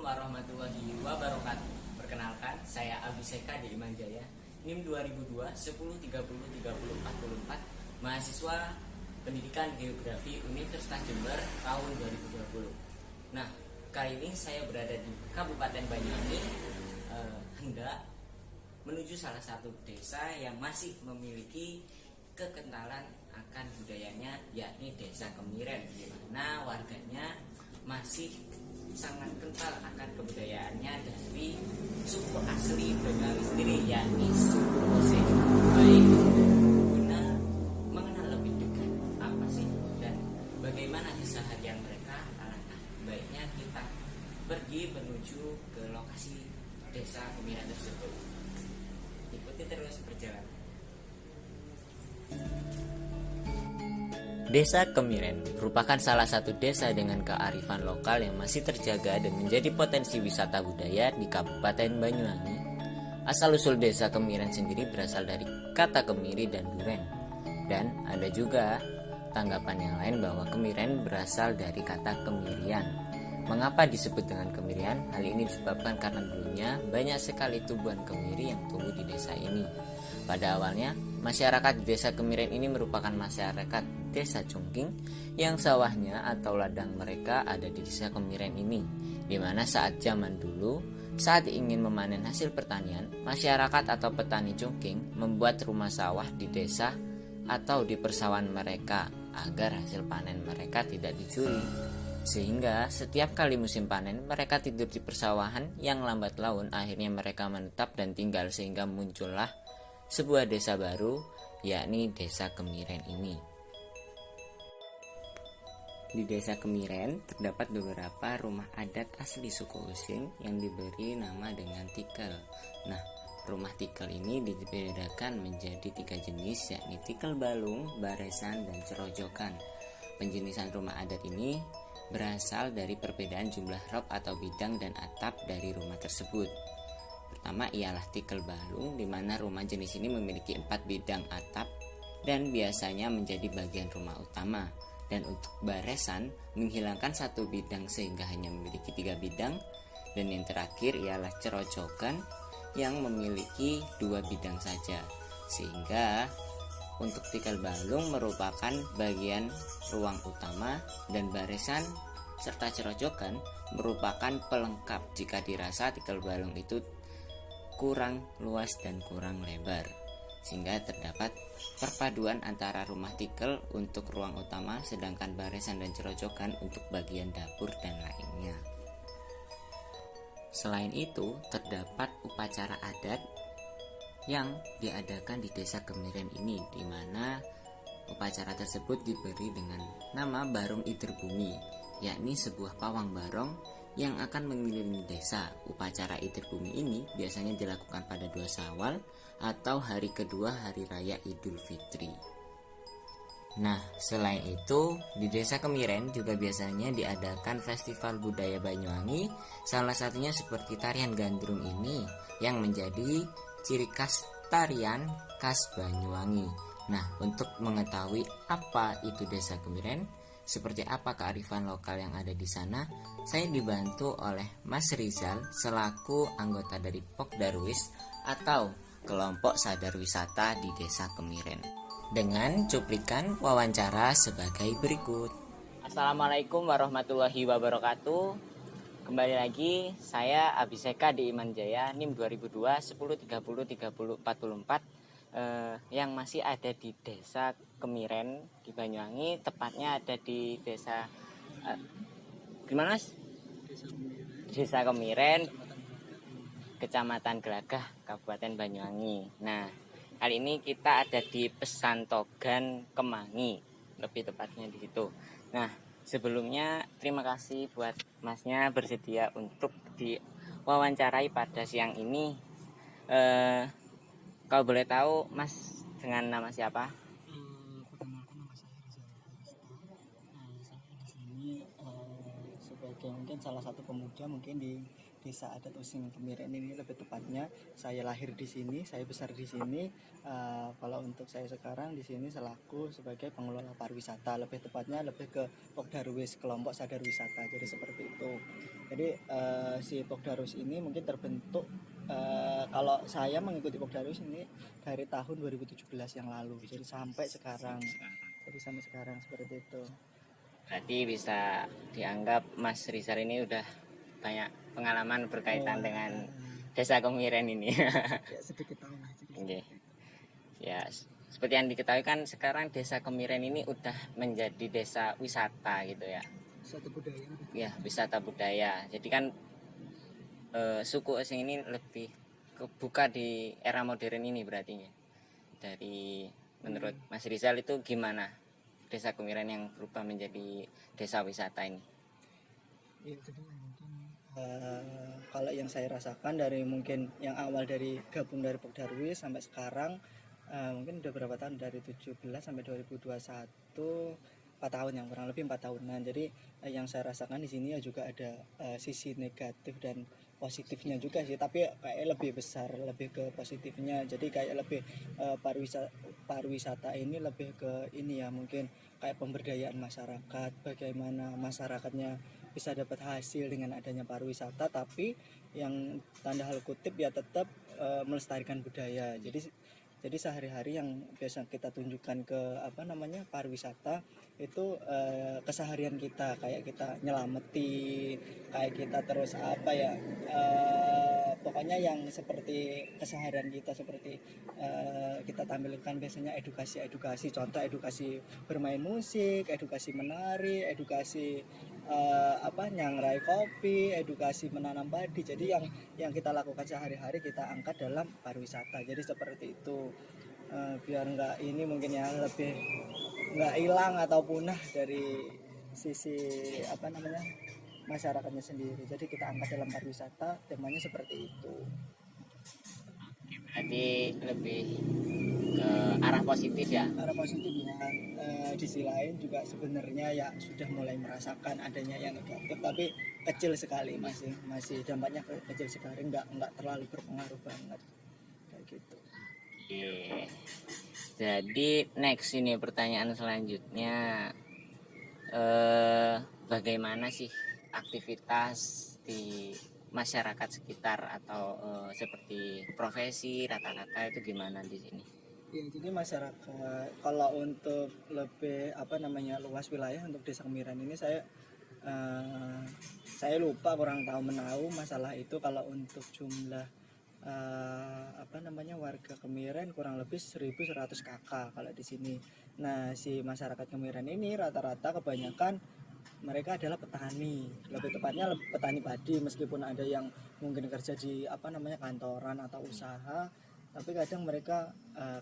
warahmatullahi wabarakatuh. Perkenalkan, saya Abiseka di Imanjaya, NIM 2002 10 30 30 44, mahasiswa Pendidikan Geografi Universitas Jember tahun 2020. Nah, kali ini saya berada di Kabupaten Banyuwangi, hendak menuju salah satu desa yang masih memiliki kekentalan akan budayanya, yakni Desa Kemiren, di mana warganya masih sangat kental akan kebudayaannya dari suku asli Banyuwangi sendiri, yakni suku Osing. Baik, guna mengenal lebih dekat apa sih dan bagaimana keseharian mereka, alangkah baiknya kita pergi menuju ke lokasi Desa Kemiren tersebut. Ikuti terus perjalanan. Desa Kemiren merupakan salah satu desa dengan kearifan lokal yang masih terjaga dan menjadi potensi wisata budaya di Kabupaten Banyuwangi. Asal-usul Desa Kemiren sendiri berasal dari kata kemiri dan duren. Dan ada juga tanggapan yang lain bahwa Kemiren berasal dari kata kemirian. Mengapa disebut dengan kemirian? Hal ini disebabkan karena dulunya banyak sekali tumbuhan kemiri yang tumbuh di desa ini. Pada awalnya, masyarakat di Desa Kemiren ini merupakan masyarakat Desa Cungking yang sawahnya atau ladang mereka ada di Desa Kemiren ini, di mana saat zaman dulu, saat ingin memanen hasil pertanian, masyarakat atau petani Cungking membuat rumah sawah di desa atau di persawahan mereka agar hasil panen mereka tidak dicuri. Sehingga setiap kali musim panen mereka tidur di persawahan yang lambat laun akhirnya mereka menetap dan tinggal sehingga muncullah sebuah desa baru, yakni Desa Kemiren ini. Di Desa Kemiren terdapat beberapa rumah adat asli suku Osing yang diberi nama dengan tikel. Nah, rumah tikel ini dibedakan menjadi 3 jenis, yakni tikel balung, baresan, dan cerojokan. Penjenisan rumah adat ini berasal dari perbedaan jumlah rop atau bidang dan atap dari rumah tersebut. Pertama ialah tikel balung, di mana rumah jenis ini memiliki 4 bidang atap dan biasanya menjadi bagian rumah utama. Dan untuk baresan menghilangkan 1 bidang sehingga hanya memiliki 3 bidang. Dan yang terakhir ialah cerojokan yang memiliki 2 bidang saja. Sehingga untuk tikel balung merupakan bagian ruang utama dan baresan serta cerojokan merupakan pelengkap jika dirasa tikel balung itu kurang luas dan kurang lebar, sehingga terdapat perpaduan antara rumah tikel untuk ruang utama sedangkan baresan dan cerojokan untuk bagian dapur dan lainnya. Selain itu, terdapat upacara adat yang diadakan di Desa Kemiren ini, di mana upacara tersebut diberi dengan nama Barong Ider Bumi, yakni sebuah pawang barong yang akan mengelilingi desa. Upacara Ider Bumi ini biasanya dilakukan pada 2 Syawal atau hari kedua Hari Raya Idul Fitri. Nah, selain itu, di Desa Kemiren juga biasanya diadakan festival budaya Banyuwangi, salah satunya seperti tarian gandrung ini yang menjadi ciri khas tarian khas Banyuwangi. Nah, untuk mengetahui apa itu Desa Kemiren, seperti apa kearifan lokal yang ada di sana, saya dibantu oleh Mas Rizal selaku anggota dari Pok Darwis atau kelompok sadar wisata di Desa Kemiren, dengan cuplikan wawancara sebagai berikut. Assalamualaikum warahmatullahi wabarakatuh. Kembali lagi, saya Abiseka di Imanjaya, NIM 2002 10 30 30 44, yang masih ada di Desa Kemiren di Banyuwangi, tepatnya ada di desa gimana Mas? Desa Kemiren, Kecamatan Gelagah, Kabupaten Banyuwangi. Nah, kali ini kita ada di Pesantogan Kemangi, lebih tepatnya di situ. Nah, sebelumnya terima kasih buat Masnya bersedia untuk diwawancarai pada siang ini. Kalau boleh tahu Mas dengan nama siapa? Perkenalkan, nama saya Rizal Arista. Saya di sini sebagai mungkin salah satu pemuda mungkin di Desa Adat Using Kemiren ini lebih tepatnya. Saya lahir di sini, saya besar di sini. Kalau untuk saya sekarang di sini selaku sebagai pengelola pariwisata, lebih tepatnya lebih ke Pokdarwis, kelompok sadar wisata. Jadi seperti itu. Jadi si Pokdarwis ini mungkin terbentuk, kalau saya mengikuti Pokdarwis ini dari tahun 2017 yang lalu. Jadi sampai sekarang. Seperti itu. Berarti bisa dianggap Mas Rizal ini udah banyak pengalaman berkaitan dengan Desa Kemiren ini. Ya, sedikit tahu lah. Oke. Ya, seperti yang diketahui kan sekarang Desa Kemiren ini udah menjadi desa wisata gitu ya. Suatu budaya. Ya, wisata budaya. Jadi kan suku Osing ini lebih kebuka di era modern ini berarti ya. Dari menurut Mas Rizal itu gimana Desa Kemiren yang berubah menjadi desa wisata ini? Ya, jadi mungkin kalau yang saya rasakan dari mungkin yang awal dari gabung dari Pokdarwis sampai sekarang, mungkin udah berapa tahun, dari 17 sampai 2021, 4 tahun, yang kurang lebih 4 tahunan. Jadi yang saya rasakan di sini ya juga ada sisi negatif dan positifnya juga sih, tapi kayak lebih besar, lebih ke positifnya. Jadi kayak lebih pariwisata ini lebih ke ini ya, mungkin kayak pemberdayaan masyarakat, bagaimana masyarakatnya bisa dapat hasil dengan adanya pariwisata, tapi yang tanda hal kutip ya tetap melestarikan budaya. Jadi sehari-hari yang biasa kita tunjukkan ke pariwisata itu keseharian kita, kayak kita nyelameti, kayak kita terus pokoknya yang seperti keseharian kita, seperti kita tampilkan biasanya edukasi, contoh edukasi bermain musik, edukasi menari, edukasi nyangrai kopi, edukasi menanam padi. Jadi yang kita lakukan sehari-hari kita angkat dalam pariwisata. Jadi seperti itu, biar nggak ini mungkin ya, lebih nggak hilang atau punah dari sisi masyarakatnya sendiri. Jadi kita angkat dalam pariwisata, temanya seperti itu. Berarti lebih ke arah positif ya? Arah positif ya. Di sisi lain juga sebenarnya ya sudah mulai merasakan adanya yang negatif, tapi kecil sekali, masih dampaknya kecil sekali, nggak terlalu berpengaruh banget kayak gitu. Oke. Jadi next ini pertanyaan selanjutnya, bagaimana sih aktivitas di masyarakat sekitar atau seperti profesi rata-rata itu gimana di sini? Ya, jadi masyarakat kalau untuk lebih luas wilayah untuk Desa Kemiren ini saya lupa, kurang tahu masalah itu. Kalau untuk jumlah warga Kemiren kurang lebih 1.100 kakak kalau di sini. Nah, si masyarakat Kemiren ini rata-rata kebanyakan mereka adalah petani, lebih tepatnya petani padi, meskipun ada yang mungkin kerja di kantoran atau usaha, tapi kadang mereka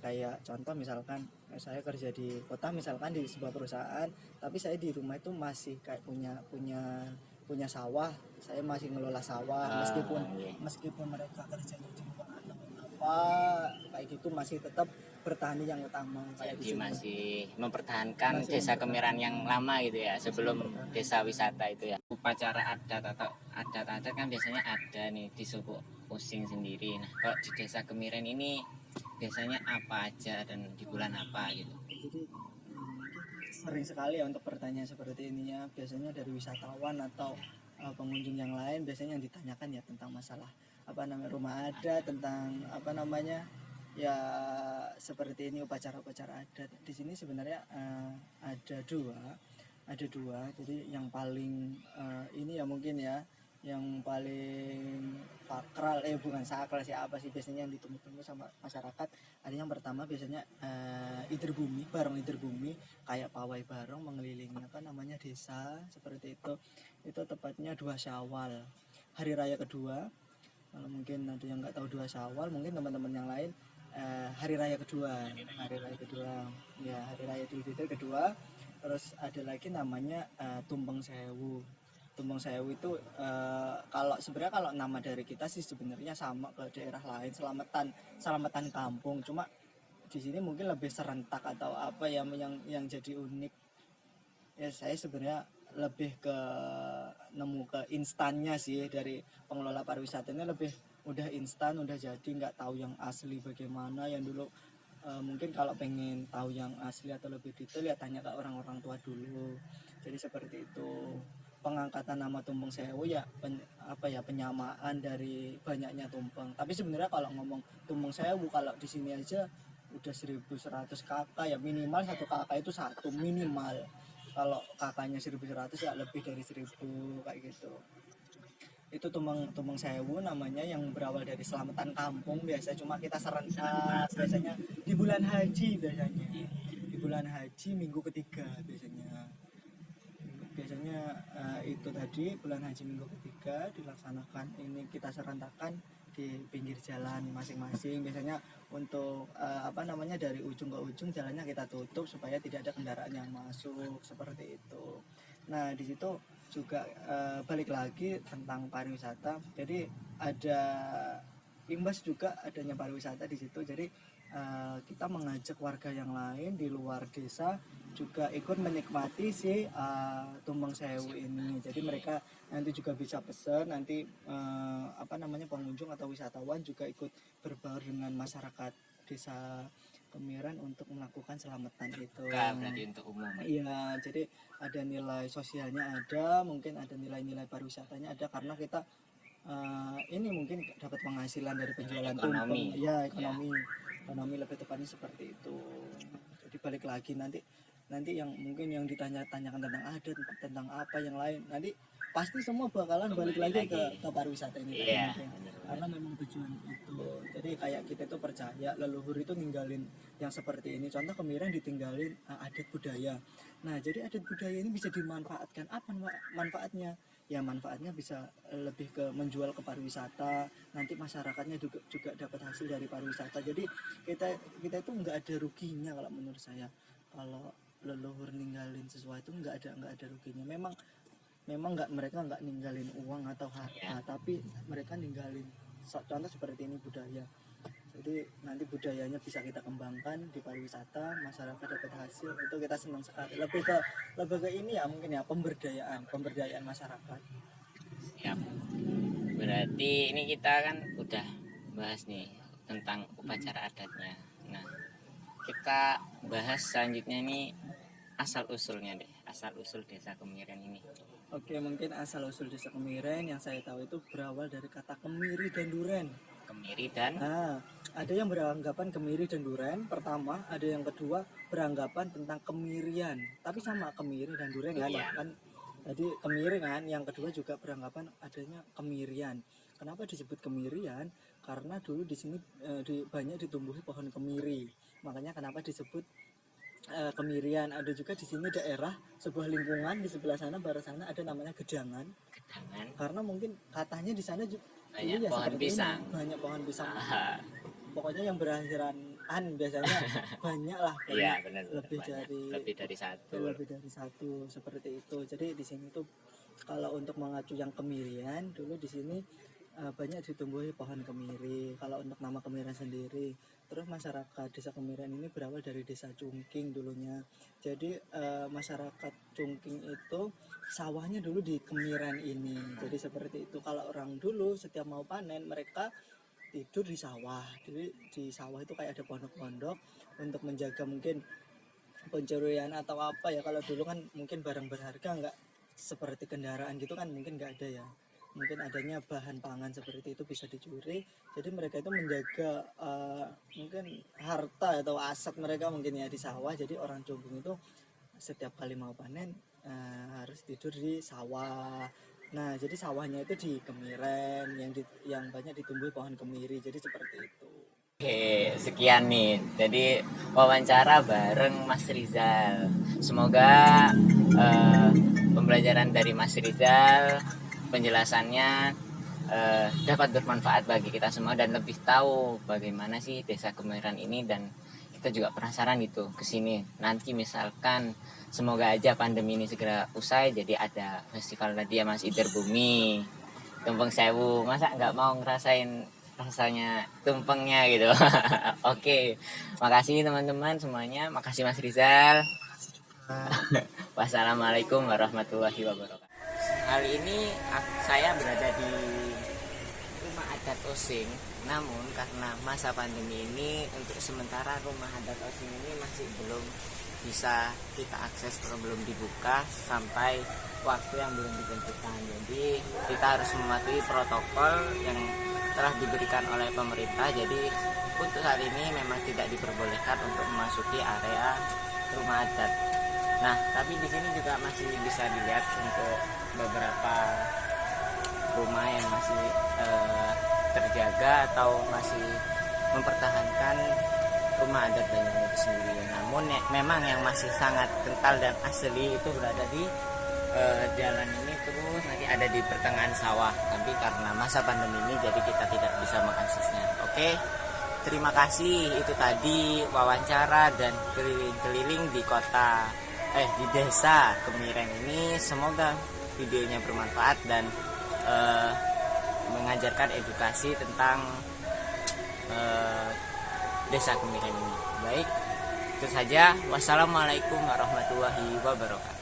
kayak contoh misalkan saya kerja di kota, misalkan di sebuah perusahaan, tapi saya di rumah itu masih kayak punya sawah, saya masih ngelola sawah, meskipun mereka kerjanya di luar atau apa kayak gitu, masih tetap bertani yang utama. Jadi masih mempertahankan Desa Kemiren yang lama gitu ya, sebelum desa wisata itu ya. Upacara adat atau adat-adat kan biasanya ada nih di suku Osing sendiri. Nah, kalau di Desa Kemiren ini biasanya apa aja dan di bulan apa gitu? Jadi sering sekali ya untuk pertanyaan seperti ini ya, biasanya dari wisatawan atau pengunjung yang lain, biasanya yang ditanyakan ya tentang masalah rumah adat, tentang ya seperti ini, upacara-upacara adat. Di sini sebenarnya ada dua. Jadi yang paling ini ya mungkin ya, yang paling sakral, bukan sakral sih, apa sih biasanya yang ditunggu-tunggu sama masyarakat. Ada yang pertama biasanya barong Idul Bumi, kayak pawai barong mengelilingi desa seperti itu. Itu tepatnya 2 Syawal, hari raya kedua. Kalau mungkin ada yang nggak tahu 2 Syawal, mungkin teman-teman yang lain, hari raya kedua ya, hari raya Idul Fitri kedua. Terus ada lagi namanya Tumpeng Sewu itu kalau nama dari kita sih sebenarnya sama ke daerah lain, selamatan kampung, cuma di sini mungkin lebih serentak atau apa ya, yang jadi unik ya. Saya sebenarnya lebih ke nemu ke instannya sih dari pengelola pariwisata ini, lebih udah instan, udah jadi, nggak tahu yang asli bagaimana. Yang dulu mungkin kalau pengen tahu yang asli atau lebih detail ya tanya ke orang-orang tua dulu. Jadi seperti itu. Pengangkatan nama Tumpeng Sewu ya penyamaan dari banyaknya tumpeng. Tapi sebenarnya kalau ngomong Tumpeng Sewu, kalau di sini aja udah 1100 kakak ya, minimal satu kakak itu satu minimal. Kalau kakaknya 1100 ya lebih dari 1000 kayak gitu. Itu Tumpeng Sewu namanya, yang berawal dari selamatan kampung biasa, cuma kita serentak biasanya di bulan haji, di bulan haji minggu ketiga biasanya itu tadi bulan haji minggu ketiga dilaksanakan ini, kita serentakkan di pinggir jalan masing-masing. Biasanya untuk dari ujung ke ujung jalannya kita tutup supaya tidak ada kendaraan yang masuk, seperti itu. Nah di situ juga balik lagi tentang pariwisata, jadi ada imbas juga adanya pariwisata di situ. Jadi kita mengajak warga yang lain di luar desa juga ikut menikmati si Tumpeng Sewu ini. Jadi mereka nanti juga bisa pesan, nanti pengunjung atau wisatawan juga ikut berbaur dengan masyarakat desa Kemiren untuk melakukan selamatan itu. Berarti untuk umum. Iya, jadi ada nilai sosialnya, ada mungkin ada nilai-nilai pariwisatanya ada, karena kita ini mungkin dapat penghasilan dari penjualan tumpeng. Ya, ekonomi lebih tepatnya seperti itu. Jadi balik lagi nanti yang mungkin yang ditanya-tanyakan tentang adat, tentang apa yang lain, nanti pasti semua bakalan balik lagi ke pariwisata ini. Karena memang tujuan itu. Jadi kayak kita itu percaya leluhur itu ninggalin yang seperti ini. Contoh Kemiren ditinggalin adat budaya. Nah jadi adat budaya ini bisa dimanfaatkan. Apa manfaatnya? Ya manfaatnya bisa lebih ke menjual ke pariwisata, nanti masyarakatnya juga dapat hasil dari pariwisata. Jadi kita itu nggak ada ruginya kalau menurut saya. Kalau leluhur ninggalin sesuatu nggak ada ruginya. Memang mereka nggak ninggalin uang atau harta, tapi mereka ninggalin contoh seperti ini budaya. Jadi nanti budayanya bisa kita kembangkan di pariwisata, masyarakat dapat hasil, itu kita senang sekali. Lebih ke ini ya mungkin ya, pemberdayaan masyarakat. Siap. Berarti ini kita kan udah bahas nih tentang upacara adatnya. Nah, kita bahas selanjutnya nih asal usulnya deh, asal usul desa Kemiren ini. Oke, mungkin asal usul desa Kemiren yang saya tahu itu berawal dari kata kemiri dan duren. Kemiri dan ada yang beranggapan kemiri dan duren pertama, ada yang kedua beranggapan tentang kemirian, tapi sama kemiri dan duren kan tadi kemiri kan, yang kedua juga beranggapan adanya kemirian. Kenapa disebut kemirian? Karena dulu di sini banyak ditumbuhi pohon kemiri, makanya kenapa disebut kemirian. Ada juga di sini daerah sebuah lingkungan di sebelah sana barat sana ada namanya Gedangan. Karena mungkin katanya di sana banyak pohon pisang. Banyak pohon pisang. Pokoknya yang berakhiran an biasanya banyak lah. Iya, benar. Lebih dari satu seperti itu. Jadi di sini tuh kalau untuk mengacu yang kemirian, dulu di sini banyak ditumbuhi pohon kemiri. Kalau untuk nama Kemiren sendiri, terus masyarakat desa Kemiren ini berawal dari desa Cungking dulunya. Jadi masyarakat Cungking itu sawahnya dulu di Kemiren ini. Jadi seperti itu. Kalau orang dulu setiap mau panen mereka tidur di sawah. Jadi di sawah itu kayak ada pondok-pondok untuk menjaga mungkin pencurian atau apa ya. Kalau dulu kan mungkin barang berharga nggak seperti kendaraan gitu kan, mungkin nggak ada ya. Mungkin adanya bahan pangan seperti itu bisa dicuri. Jadi mereka itu menjaga mungkin harta atau aset mereka mungkin ya di sawah. Jadi orang Cungking itu setiap kali mau panen harus tidur di sawah. Nah jadi sawahnya itu di Kemiren yang banyak ditumbuhi pohon kemiri. Jadi seperti itu. Oke, sekian nih. Jadi wawancara bareng Mas Rizal. Semoga pembelajaran dari Mas Rizal, penjelasannya dapat bermanfaat bagi kita semua dan lebih tahu bagaimana sih desa Kemiren ini, dan kita juga penasaran gitu kesini. Nanti misalkan semoga aja pandemi ini segera usai, jadi ada festival tadi ya Mas, Iterbumi, Tumpeng Sewu. Masa nggak mau ngerasain rasanya tumpengnya gitu. Oke, makasih teman-teman semuanya, makasih Mas Rizal. Wassalamualaikum warahmatullahi wabarakatuh. Kali ini saya berada di rumah adat Osing. Namun karena masa pandemi ini, untuk sementara rumah adat Osing ini masih belum bisa kita akses atau belum dibuka sampai waktu yang belum ditentukan. Jadi kita harus mematuhi protokol yang telah diberikan oleh pemerintah. Jadi untuk saat ini memang tidak diperbolehkan untuk memasuki area rumah adat. Nah, tapi di sini juga masih bisa dilihat untuk beberapa rumah yang masih terjaga atau masih mempertahankan rumah adat Banyuwangi itu sendiri. Namun memang yang masih sangat kental dan asli itu berada di jalan ini, terus nanti ada di pertengahan sawah. Tapi karena masa pandemi ini, jadi kita tidak bisa mengaksesnya. Oke, terima kasih. Itu tadi wawancara dan keliling-keliling di di desa Kemiren ini. Semoga videonya bermanfaat dan mengajarkan edukasi tentang desa Kemiren ini. Baik, itu saja. Wassalamualaikum warahmatullahi wabarakatuh.